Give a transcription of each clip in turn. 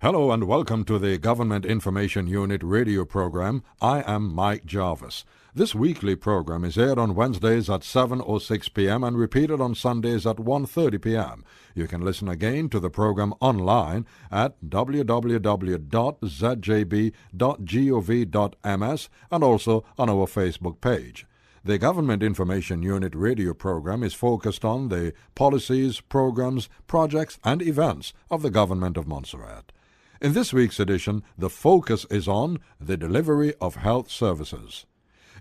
Hello and welcome to the Government Information Unit radio program. I am Mike Jarvis. This weekly program is aired on Wednesdays at 7:06 p.m. and repeated on Sundays at 1:30 p.m. You can listen again to the program online at www.zjb.gov.ms and also on our Facebook page. The Government Information Unit radio program is focused on the policies, programs, projects and events of the Government of Montserrat. In this week's edition, the focus is on the delivery of health services.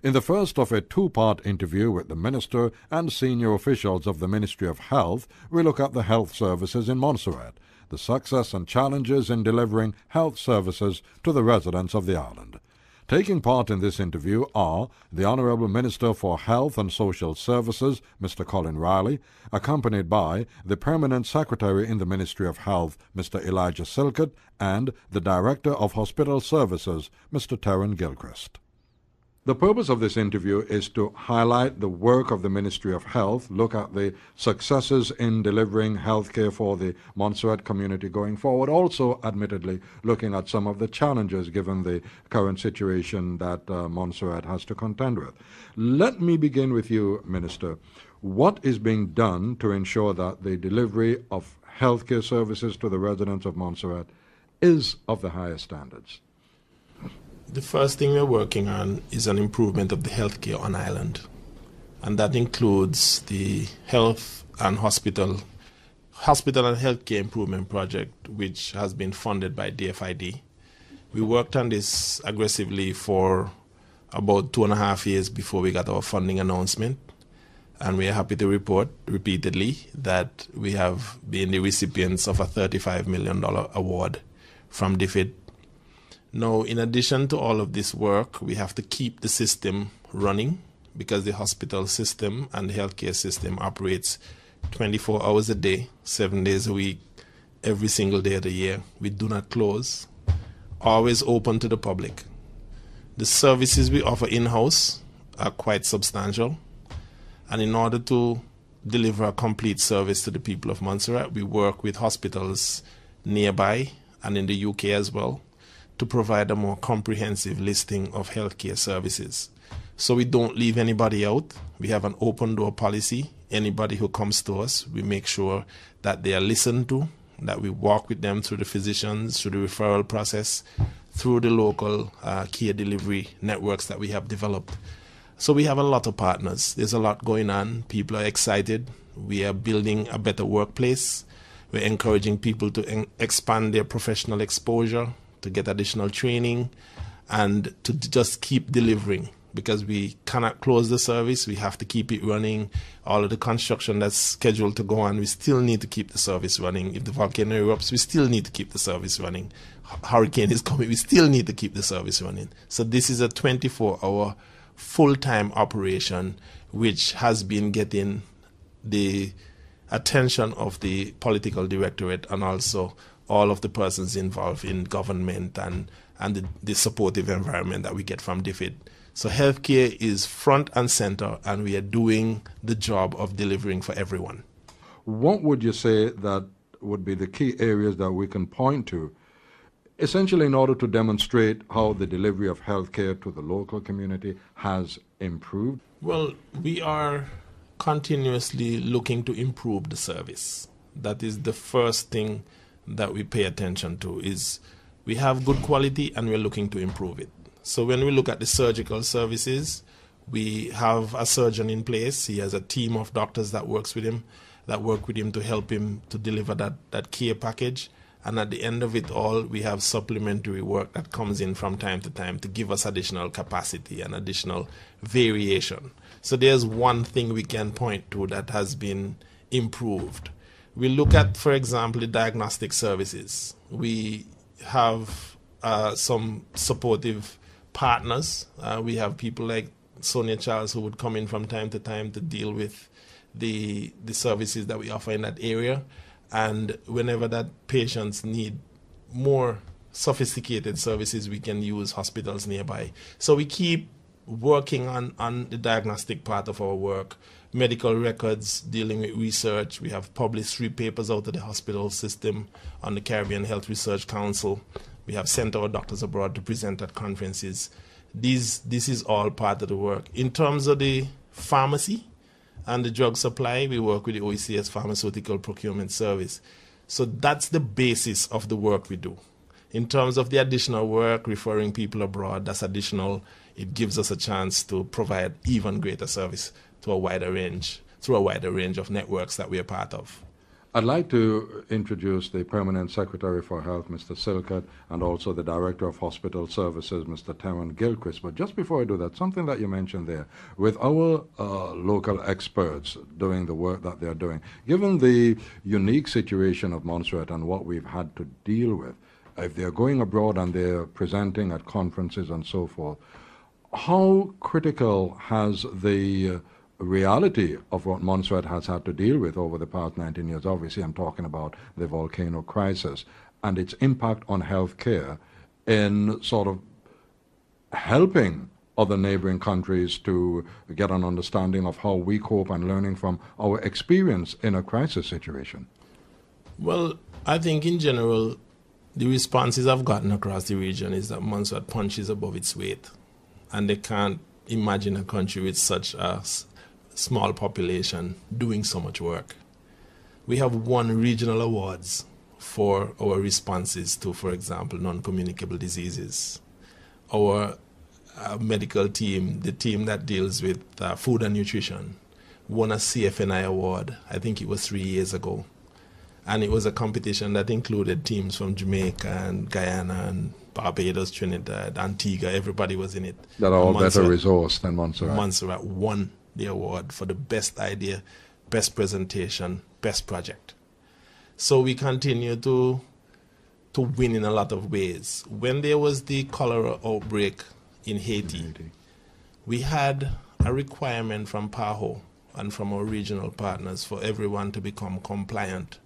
In the first of a two-part interview with the Minister and senior officials of the Ministry of Health, we look at the health services in Montserrat, the success and challenges in delivering health services to the residents of the island. Taking part in this interview are the Honourable Minister for Health and Social Services, Mr. Colin Riley, accompanied by the Permanent Secretary in the Ministry of Health, Mr. Elijah Silcott, and the Director of Hospital Services, Mr. Terror Gilchrist. The purpose of this interview is to highlight the work of the Ministry of Health, look at the successes in delivering health care for the Montserrat community going forward, also admittedly looking at some of the challenges given the current situation that Montserrat has to contend with. Let me begin with you, Minister. What is being done to ensure that the delivery of health care services to the residents of Montserrat is of the highest standards? The first thing we're working on is an improvement of the healthcare on island, and that includes the health and hospital and healthcare improvement project, which has been funded by DFID. We worked on this aggressively for about 2.5 years before we got our funding announcement, and we are happy to report repeatedly that we have been the recipients of a $35 million award from DFID. Now, in addition to all of this work, we have to keep the system running because the hospital system and the healthcare system operates 24 hours a day, 7 days a week, every single day of the year. We do not close, always open to the public. The services we offer in-house are quite substantial, and in order to deliver a complete service to the people of Montserrat, we work with hospitals nearby and in the UK as well, to provide a more comprehensive listing of healthcare services. So we don't leave anybody out. We have an open door policy. Anybody who comes to us, we make sure that they are listened to, that we walk with them through the physicians, through the referral process, through the local care delivery networks that we have developed. So we have a lot of partners. There's a lot going on. People are excited. We are building a better workplace. We're encouraging people to expand their professional exposure, to get additional training, and to just keep delivering, because we cannot close the service. We have to keep it running. All of the construction that's scheduled to go on, we still need to keep the service running. If the volcano erupts, we still need to keep the service running. Hurricane is coming, we still need to keep the service running. So this is a 24-hour full-time operation, which has been getting the attention of the political directorate and also all of the persons involved in government and the supportive environment that we get from DFID. So healthcare is front and center, and we are doing the job of delivering for everyone. What would you say that would be the key areas that we can point to, essentially in order to demonstrate how the delivery of healthcare to the local community has improved? Well, we are continuously looking to improve the service. That is the first thing that we pay attention to. Is we have good quality and we're looking to improve it. So when we look at the surgical services, we have a surgeon in place. He has a team of doctors that work with him to help him to deliver that care package. And at the end of it all, we have supplementary work that comes in from time to time to give us additional capacity and additional variation. So there's one thing we can point to that has been improved. We look at, for example, the diagnostic services. We have some supportive partners. We have people like Sonia Charles who would come in from time to time to deal with the services that we offer in that area. And whenever that patients need more sophisticated services, we can use hospitals nearby. So we keep working on the diagnostic part of our work, medical records, dealing with research. We have published 3 papers out of the hospital system on the Caribbean Health Research Council. We have sent our doctors abroad to present at conferences. This is all part of the work. In terms of the pharmacy and the drug supply, we work with the OECS Pharmaceutical Procurement Service. So that's the basis of the work we do. In terms of the additional work, referring people abroad, that's additional. It gives us a chance to provide even greater service to a wider range, through a wider range of networks that we are part of. I'd like to introduce the Permanent Secretary for Health, Mr. Silcott, and also the Director of Hospital Services, Mr. Terror Gilchrist. But just before I do that, something that you mentioned there, with our local experts doing the work that they're doing, given the unique situation of Montserrat and what we've had to deal with, if they're going abroad and they're presenting at conferences and so forth, how critical has the reality of what Montserrat has had to deal with over the past 19 years, obviously I'm talking about the volcano crisis, and its impact on healthcare in sort of helping other neighboring countries to get an understanding of how we cope and learning from our experience in a crisis situation? Well, I think in general, the responses I've gotten across the region is that Montserrat punches above its weight, and they can't imagine a country with such a small population doing so much work. We have won regional awards for our responses to, for example, non-communicable diseases. Our medical team, the team that deals with food and nutrition, won a CFNI award, I think it was 3 years ago. And it was a competition that included teams from Jamaica and Guyana and Barbados, Trinidad, Antigua. Everybody was in it. That are all better resourced than Montserrat. Montserrat won the award for the best idea, best presentation, best project. So we continue to win in a lot of ways. When there was the cholera outbreak in Haiti, we had a requirement from PAHO and from our regional partners for everyone to become compliant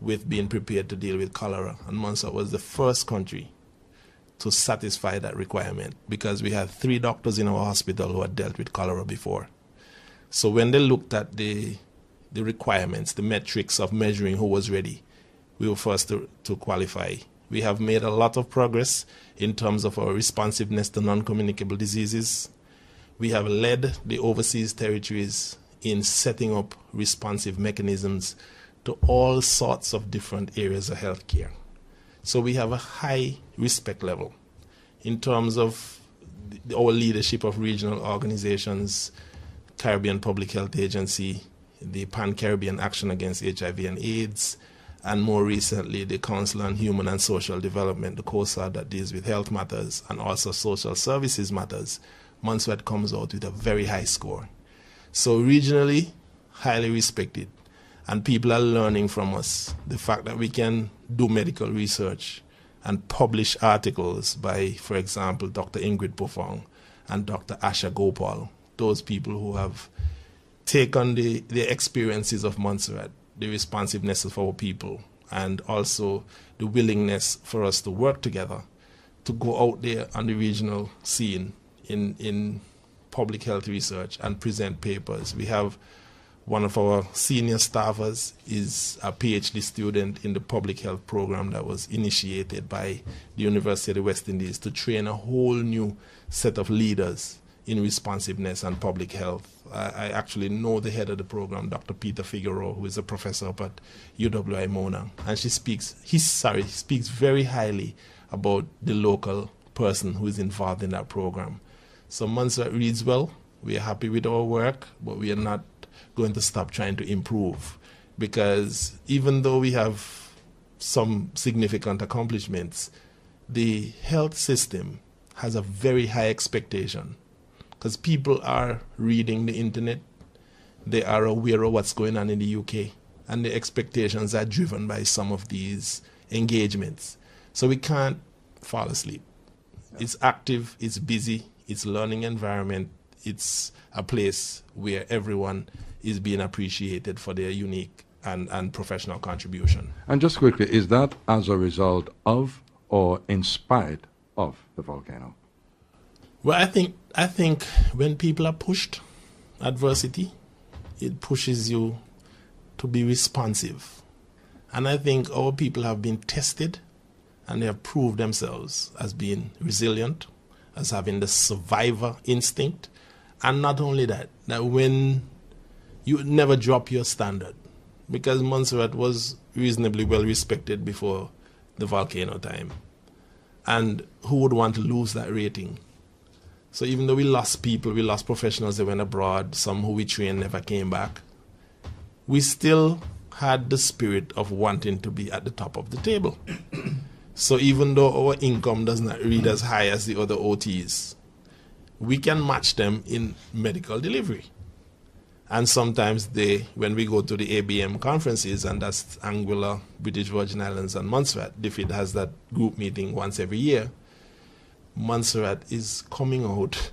with being prepared to deal with cholera. And Montserrat was the first country to satisfy that requirement because we had 3 doctors in our hospital who had dealt with cholera before. So when they looked at the requirements, the metrics of measuring who was ready, we were first to qualify. We have made a lot of progress in terms of our responsiveness to non-communicable diseases. We have led the overseas territories in setting up responsive mechanisms to all sorts of different areas of healthcare. So we have a high respect level in terms of our leadership of regional organizations, Caribbean Public Health Agency, the Pan-Caribbean Action Against HIV and AIDS, and more recently the Council on Human and Social Development, the COSA that deals with health matters and also social services matters. Montserrat comes out with a very high score. So regionally, highly respected. And people are learning from us. The fact that we can do medical research and publish articles by, for example, Dr. Ingrid Pofong and Dr. Asha Gopal, those people who have taken the experiences of Montserrat, the responsiveness of our people, and also the willingness for us to work together to go out there on the regional scene in public health research and present papers. We have one of our senior staffers is a PhD student in the public health program that was initiated by the University of the West Indies to train a whole new set of leaders in responsiveness and public health. I actually know the head of the program, Dr. Peter Figueroa, who is a professor up at UWI Mona, and he speaks very highly about the local person who is involved in that program. So Montserrat reads well. We are happy with our work, but we are not going to stop trying to improve, because even though we have some significant accomplishments, the health system has a very high expectation because people are reading the internet, they are aware of what's going on in the UK, and the expectations are driven by some of these engagements. So we can't fall asleep. It's active, it's busy, it's a learning environment, it's a place where everyone is being appreciated for their unique and professional contribution. And just quickly, is that as a result of or in spite of the volcano? Well, I think I think when people are pushed, adversity, it pushes you to be responsive. And I think our people have been tested and they have proved themselves as being resilient, as having the survivor instinct. And not only that, that when you never drop your standard, because Montserrat was reasonably well respected before the volcano time. And who would want to lose that rating? So even though we lost people, we lost professionals that went abroad, some who we trained never came back, we still had the spirit of wanting to be at the top of the table. So even though our income does not read as high as the other OTs, we can match them in medical delivery. And sometimes when we go to the ABM conferences, and that's Anguilla, British Virgin Islands, and Montserrat, DFID has that group meeting once every year. Montserrat is coming out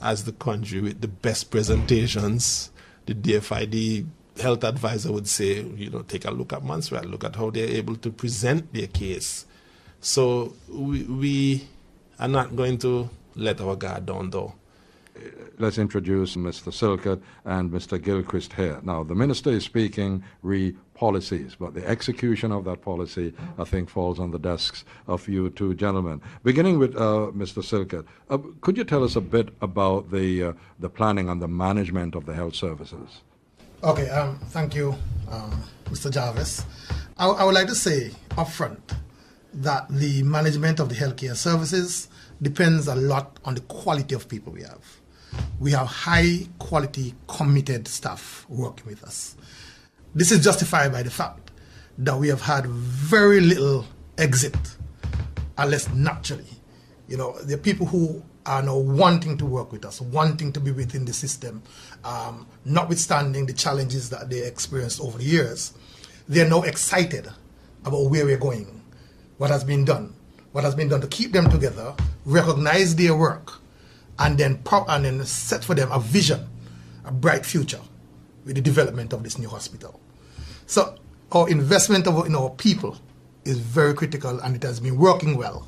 as the country with the best presentations. The DFID health advisor would say, take a look at Montserrat, look at how they're able to present their case. So we are not going to let our guard down, though. Let's introduce Mr. Silcott and Mr. Gilchrist here. Now, the Minister is speaking policies, but the execution of that policy, I think, falls on the desks of you two gentlemen. Beginning with Mr. Silcott, could you tell us a bit about the planning and the management of the health services? Okay, thank you, Mr. Jarvis. I would like to say upfront that the management of the healthcare services depends a lot on the quality of people we have. We have high quality, committed staff working with us. This is justified by the fact that we have had very little exit, unless naturally. There are people who are now wanting to work with us, wanting to be within the system, notwithstanding the challenges that they experienced over the years. They're now excited about where we're going, what has been done to keep them together, recognize their work, and then set for them a vision, a bright future with the development of this new hospital. So our investment in our people is very critical, and it has been working well.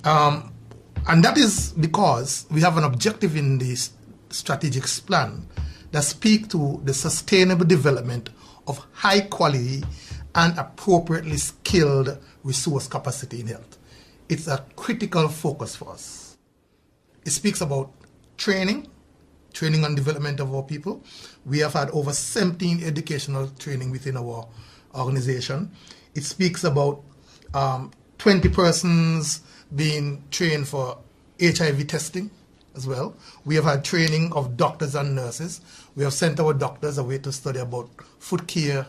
And that is because we have an objective in this strategic plan that speaks to the sustainable development of high quality and appropriately skilled resource capacity in health. It's a critical focus for us. It speaks about training and development of our people. We have had over 17 educational training within our organization. It speaks about 20 persons being trained for HIV testing as well. We have had training of doctors and nurses. We have sent our doctors away to study about foot care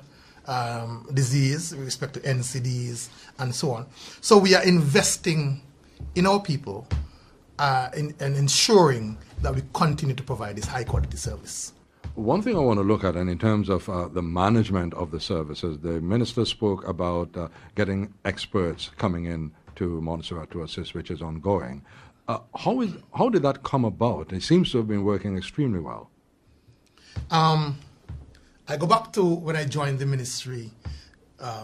disease with respect to NCDs and so on. So we are investing in our people and ensuring that we continue to provide this high quality service. One thing I want to look at, and in terms of the management of the services, the Minister spoke about getting experts coming in to Montserrat to assist, which is ongoing. How did that come about? It seems to have been working extremely well. I go back to when I joined the ministry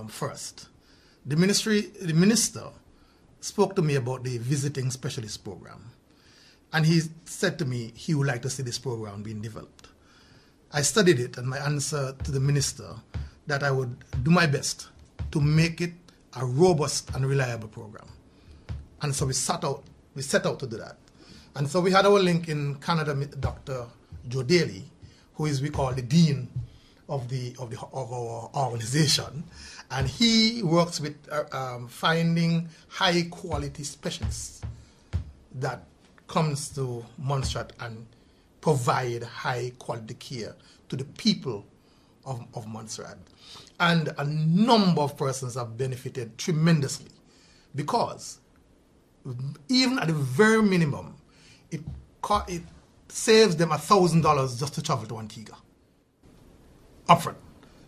first. The minister spoke to me about the visiting specialist program. And he said to me he would like to see this program being developed. I studied it, and my answer to the minister that I would do my best to make it a robust and reliable program. And so we set out to do that. And so we had our link in Canada, Dr. Joe Daly, who is, we call, the dean of our organization, and he works with finding high quality specialists that comes to Montserrat and provide high quality care to the people of Montserrat. And a number of persons have benefited tremendously, because even at the very minimum, it saves them $1,000 just to travel to Antigua upfront.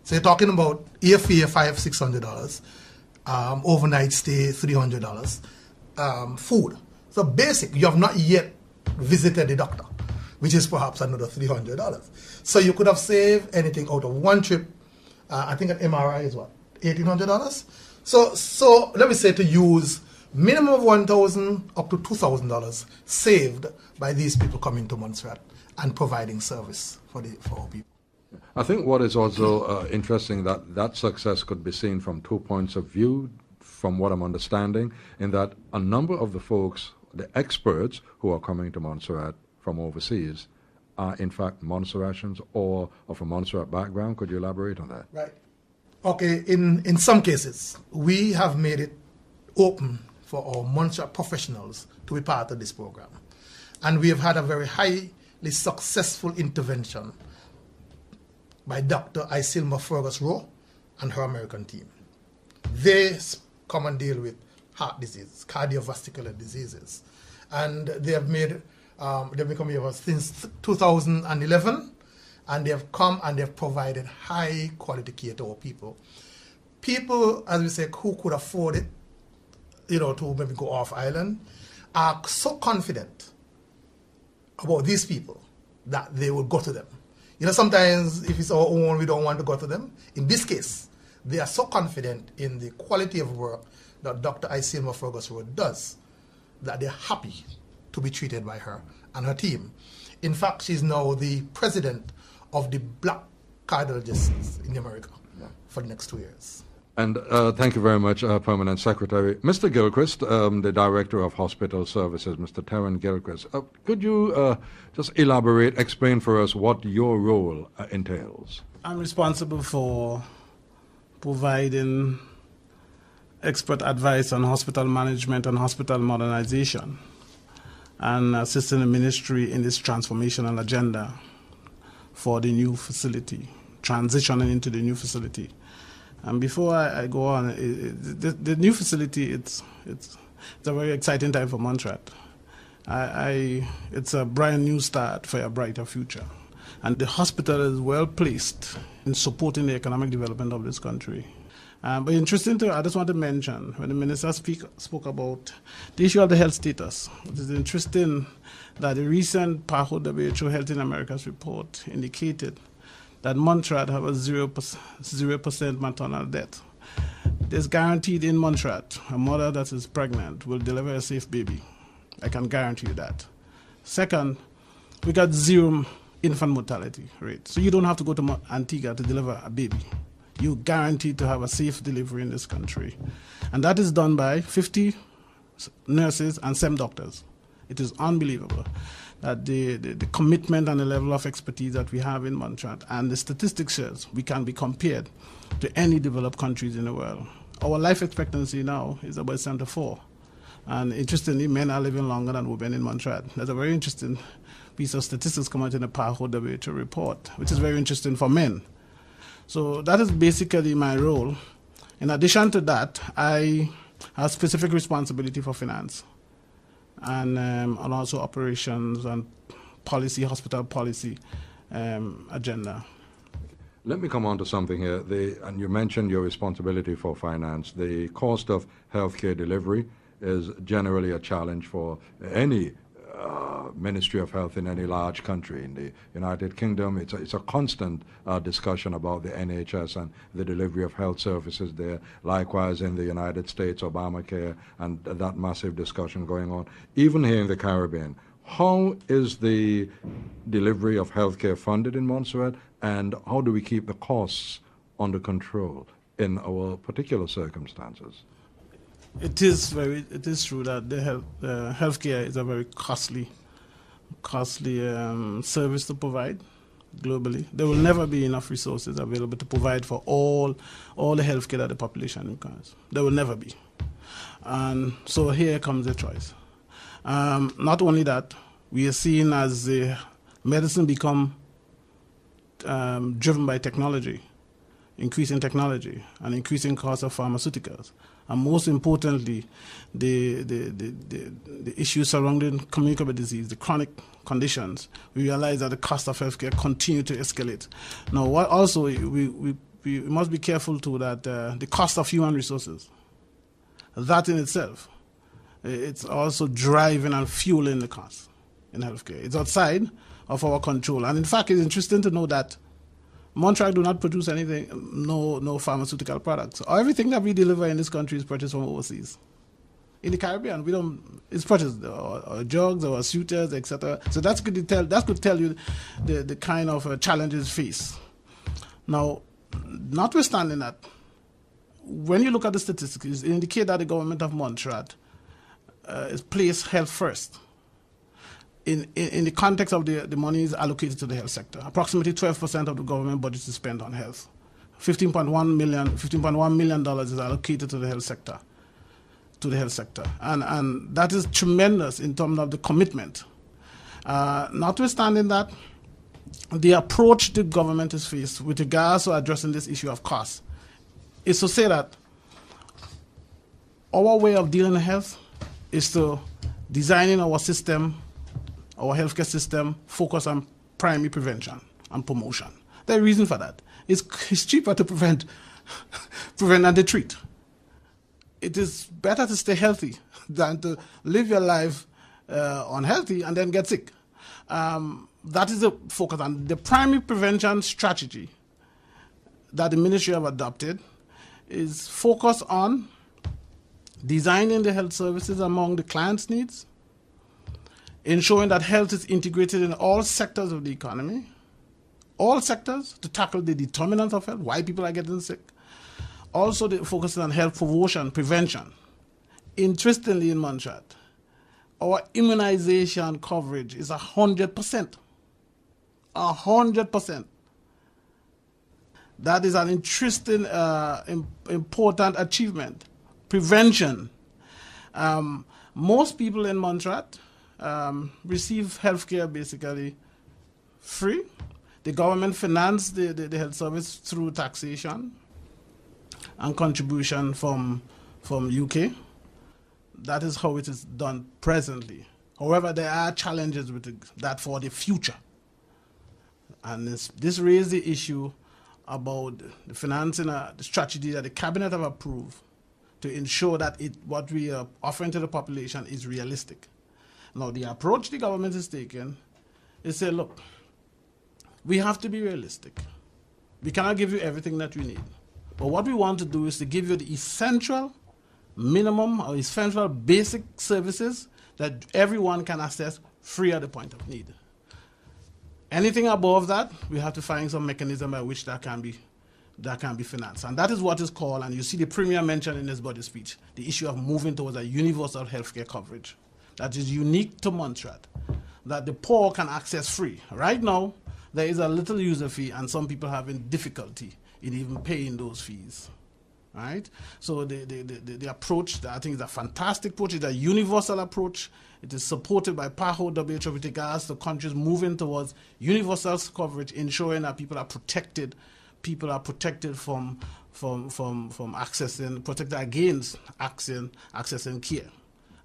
So you're talking about airfare $500-600, overnight stay $300, food. So basic, you have not yet visited the doctor, which is perhaps another $300. So you could have saved anything out of one trip. I think an MRI is what, $1,800. So let me say, to use minimum of $1,000 up to $2,000 saved by these people coming to Montserrat and providing service for our people. I think what is also interesting that success could be seen from 2 points of view, from what I'm understanding, in that a number of the folks, the experts who are coming to Montserrat from overseas, are in fact Montserratians or of a Montserrat background. Could you elaborate on that? Right. Okay, in some cases, we have made it open for our Montserrat professionals to be part of this program. And we have had a very highly successful intervention by Dr. Isilma Fergus-Rowe and her American team. They come and deal with heart disease, cardiovascular diseases. And they have made, they've become here since 2011, and they have come and they've provided high quality care to our people. People, as we say, who could afford it, to maybe go off island, are so confident about these people that they will go to them. Sometimes if it's our own, we don't want to go to them. In this case, they are so confident in the quality of work that Dr. Isilma Fergus-Rowe does that they're happy to be treated by her and her team. In fact, she's now the president of the Black Cardiologists in America for the next 2 years. And thank you very much, Permanent Secretary. Mr. Gilchrist, the Director of Hospital Services, Mr. Terror Gilchrist, could you just elaborate, explain for us what your role entails? I'm responsible for providing expert advice on hospital management and hospital modernization and assisting the ministry in this transformational agenda for the new facility, transitioning into the new facility. And before I go on, the new facility, it's a very exciting time for Montserrat. It's a brand new start for a brighter future. And the hospital is well placed in supporting the economic development of this country. But interesting I just want to mention, when the minister spoke about the issue of the health status, it is interesting that the recent PAHO WHO Health in America's report indicated that Montserrat have a 0% maternal death. There's guaranteed in Montserrat, a mother that is pregnant will deliver a safe baby. I can guarantee you that. Second, we got 0 infant mortality rate. So you don't have to go to Antigua to deliver a baby. You're guaranteed to have a safe delivery in this country. And that is done by 50 nurses and 7 doctors. It is unbelievable that the commitment and the level of expertise that we have in Montserrat, and the statistics says we can be compared to any developed countries in the world. Our life expectancy now is about 74. And interestingly, men are living longer than women in Montserrat. There's a very interesting piece of statistics coming out in the PAHO WHO report, which is very interesting for men. So that is basically my role. In addition to that, I have specific responsibility for finance and also operations and policy, hospital policy agenda. Let me come on to something here. And you mentioned your responsibility for finance. The cost of healthcare delivery is generally a challenge for any Ministry of Health in any large country. In the United Kingdom, it's a constant discussion about the NHS and the delivery of health services there. Likewise, in the United States, Obamacare and that massive discussion going on. Even here in the Caribbean, how is the delivery of healthcare funded in Montserrat, and how do we keep the costs under control in our particular circumstances? It is true that the healthcare is a very costly service to provide globally. There will never be enough resources available to provide for all the healthcare that the population requires. There will never be. And so here comes the choice. Not only that, we are seeing as the medicine become driven by technology, increasing technology and increasing cost of pharmaceuticals. And most importantly, the issues surrounding communicable disease, the chronic conditions, we realize that the cost of healthcare continue to escalate. Now, what also we must be careful too that the cost of human resources, that in itself, it's also driving and fueling the cost in healthcare. It's outside of our control. And in fact, it's interesting to know that Montserrat do not produce anything, no pharmaceutical products. Everything that we deliver in this country is purchased from overseas. In the Caribbean, we don't. It's purchased or drugs or suitors, etc. So that could tell you the kind of challenges faced. Now, notwithstanding that, when you look at the statistics, it indicates that the government of Montserrat is placed health first. In the context of the monies allocated to the health sector, approximately 12% of the government budget is spent on health. $15.1 million is allocated to the health sector. And that is tremendous in terms of the commitment. Notwithstanding that, the approach the government is faced with regards to addressing this issue of cost is to say that our way of dealing with health is to designing our system, our healthcare system, focus on primary prevention and promotion. The reason for that is it's cheaper to prevent than to treat. It is better to stay healthy than to live your life unhealthy and then get sick. That is the focus on the primary prevention strategy that the ministry have adopted is focused on designing the health services among the client's needs, ensuring that health is integrated in all sectors of the economy, all sectors to tackle the determinants of health, why people are getting sick. Also, the focus on health promotion, prevention. Interestingly, in Montserrat, our immunization coverage is 100%. 100%. That is an interesting, important achievement. Prevention. Most people in Montserrat receive health care basically free. The government finances the health service through taxation and contribution from UK. That is how it is done presently. However, there are challenges with that for the future. And this raised the issue about the financing, the strategy that the cabinet have approved to ensure that what we are offering to the population is realistic. Now, the approach the government is taking is say, look, we have to be realistic. We cannot give you everything that you need. But what we want to do is to give you the essential minimum or essential basic services that everyone can access free at the point of need. Anything above that, we have to find some mechanism by which that can be financed. And that is what is called, and you see the Premier mentioned in his body speech, the issue of moving towards a universal healthcare coverage that is unique to Montserrat, that the poor can access free. Right now, there is a little user fee and some people having difficulty in even paying those fees. Right? So the approach, that I think is a fantastic approach, is a universal approach. It is supported by PAHO, WHO, with regards to countries moving towards universal coverage, ensuring that people are protected. People are protected from accessing, protected against accessing care,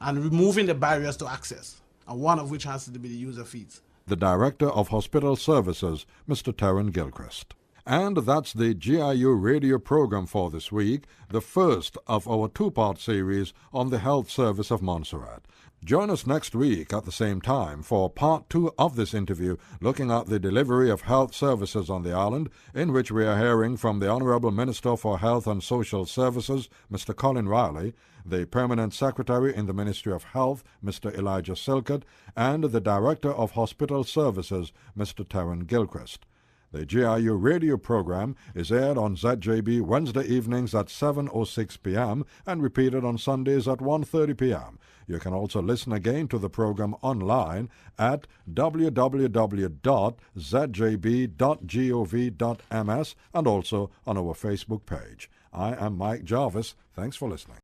and removing the barriers to access, and one of which has to be the user fees. The Director of Hospital Services, Mr. Terror Gilchrist. And that's the GIU radio program for this week, the first of our two-part series on the health service of Montserrat. Join us next week at the same time for part 2 of this interview, looking at the delivery of health services on the island, in which we are hearing from the Honourable Minister for Health and Social Services, Mr. Colin Riley, the Permanent Secretary in the Ministry of Health, Mr. Elijah Silcott, and the Director of Hospital Services, Mr. Terror Gilchrist. The GIU radio program is aired on ZJB Wednesday evenings at 7:06 p.m. and repeated on Sundays at 1:30 p.m. You can also listen again to the program online at www.zjb.gov.ms and also on our Facebook page. I am Mike Jarvis. Thanks for listening.